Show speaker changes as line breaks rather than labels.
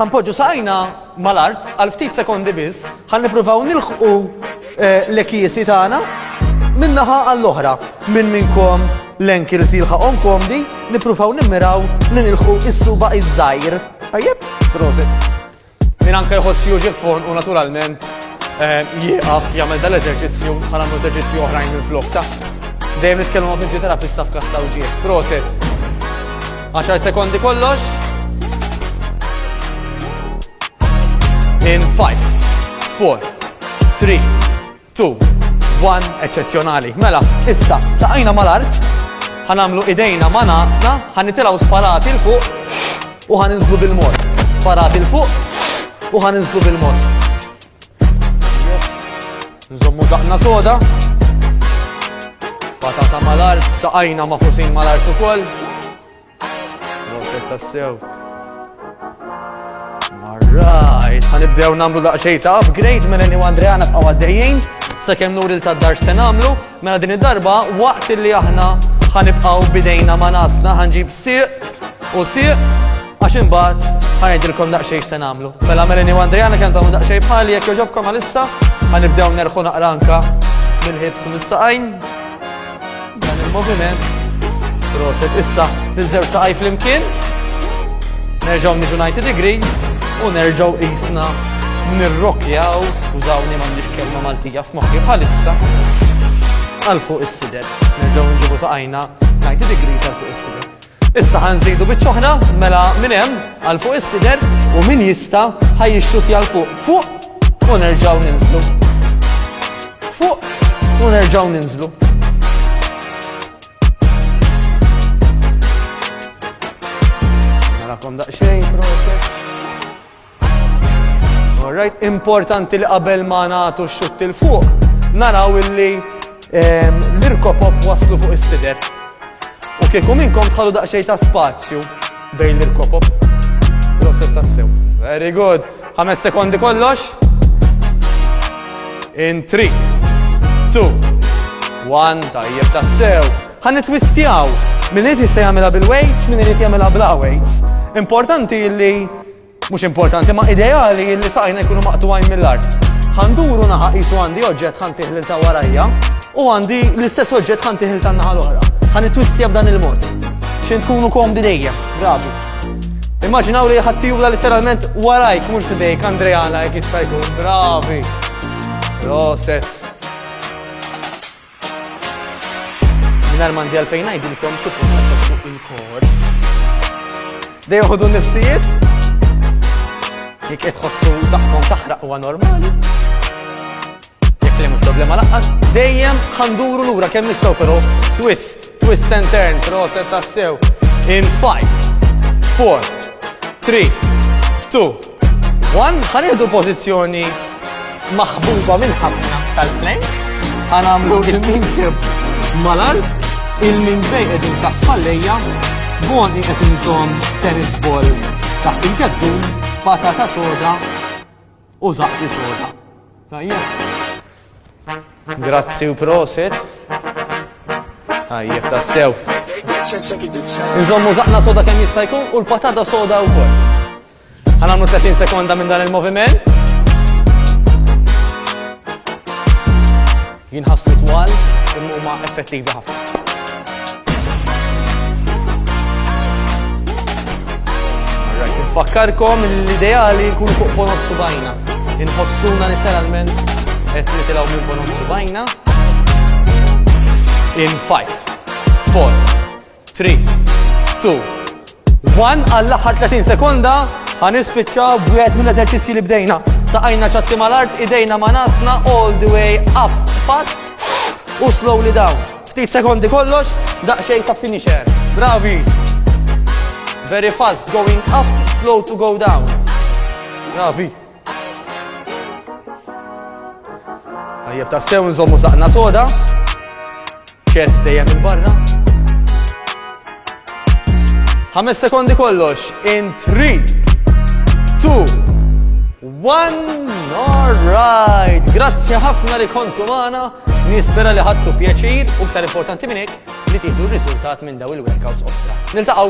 ħanpoġġu saqajna mal-art għal ftit sekondi biss, ħan nippruvaw nilħqu l-kiesi tagħna minnaħa għall-oħra. Minn minnkom l-ankles jilħaqhom komdi, nippruvaw nimmiraw li nilħqu is-suba iż-żgħir. Tajjeb? Proset. Min anke jħoss juġi fon u naturalment jieqaf jagħmel dal-eżerċizzju ħanagħmlu eżerċizzju oħrajn minn flokta. Dejjem nitkellmu ma' fizjoterapista f'każ ta' uġieħ. Proset. 10 sekondi kollox. In 5, 4, 3, 2, 1, eċċezzjonali. Mela, issa, saqajna mal-art, ħanamlu idejna ma' nasna, ħanitilgħu sparati l-fuq u ħaninżlu bil-mod. Sparati l-fuq u ħaninżlu bil-mod. Nżommu daqna soda. Patata mal-art, saqajna ma' fusin mal-art ukoll. Proset tassew. Alright, ħanibdew namlu daqxej ta' upgrade minn Eni u Andreana bqgħu għaddejjin sakemm nuri l-tad-dar se nagħmlu, mela din id-darba waqt li aħna ħanibqgħu bidejna ma' nasna ħanġib sieq u sieq għax imbagħad ħanejdilkom daqsxejn se nagħmlu. Mela Eni u Andreana kemm tagħmlu daqsxejn bħali jekk jogħġobkom għalissa ħanibdew nerħu naqra anke mill-ħibs u mis-saqajn. Dan il-moviment. Proset issa biż-żewġ saqaj flimkien. Nerġgħu niġu 90 degrees u nerġgħu qisna nirrokjaw, skużawni m'għandix kelma Maltija f'moħħi bħalissa, għal fuq is-sider. Nerġgħu nġibu saqajna 90 degrees għal fuq is-sider. Issa ħanżidu biċ-ċoħna mela minn hemm għal fuq is-sider u min jista' ħajjixxuti għal fuq u nerġgħu ninżlu. Fuq u nerġgħu ninżlu. Narakom daqsxejn, proset. Alright, importanti li qabel ma nagħtu x-xutt il fuq naraw illi l-irkopop waslu fuq is-sider. U kieku minnkom tħallu daqsxejn ta' spazju bejn l-irkopop. Proset tassew. Very good. 5 sekondi kollox. In 3, 2, 1, tajjeb tassew. Ħanitwistjaw. Min irid jista' jagħmilha bil-weights, min irid jagħmilha bla weights. Importanti li mhux importanti ma' ideali li saqajna jkunu maqtuwajn mill-art. Ħanduru naħa qisu għandi oġġett ħantiħlil ta' warajja u għandi l-istess oġġett ħantiħlil ta' naħa l-oħra. Ħanitwistja b'dan il-mod. Xejn tkunu komdi dejjem. Bravi. Immaġinaw li ħattijula literalment warajk mhux tidejk Andreana jekk jista' jkun. Bravi. Proset. Mingħajr m'għandi għalfejn ngħidilkom suppost fuq il-kor. Dejjem ħodu n-nifsijiet? Jekk qed tħossu daqshom taħraq huwa normali. Jekk li mhux problema laqqas, dejjem ħanduru lura kemm nistgħu però twist and turn, proset tassew. In 5, 4, 3, 2, 1, ħanieħdu pożizzjoni maħbuba minn ħafna tal-plank. Ħanagħmlu il-minkib mal-art, il-minkbej qegħdin taħt spallejja, bon qed inżomm tennis ball taħt inkeddu, patata soda u zaqti soda. Tajjeb. Grazzi u proset. Tajjeb tassew. Nżommu zaqna soda kemm jista' jkun u l-patata soda wkoll. Ħanagħmlu 30 sekonda minn dan il-moviment. Jinħassu twal imma huma effettivi ħafna. Nfakkarkom l-ideali jkunu fuq ponot subajna. Inħossuna literalment qed nitilgħu minn ponot subajna. In 5, 4, 3, 2, 1 għall-aħħar 30 sekonda ħanispiċċaw b'wieħed mill-eżerċizzji li bdejna. Saqajna ċatti mal-art, idejna ma' nasna all the way up, fast u slowly down. Ftit sekondi kollox, daqsxejn ta' finisher. Bravi! Very fast, going up, slow to go down. Bravi. Għajjeb ta' sew nżommu saqna soda. Chest dejjem minn barra. 5 sekondi kollox. In 3, 2, 1. Alright. Grazzi ħafna li kontu magħna. Nispera li ħadtu pjaċir u ktar importanti minn hekk li tieħdu r-riżultat minn daw il-workouts osra. Niltaqgħu.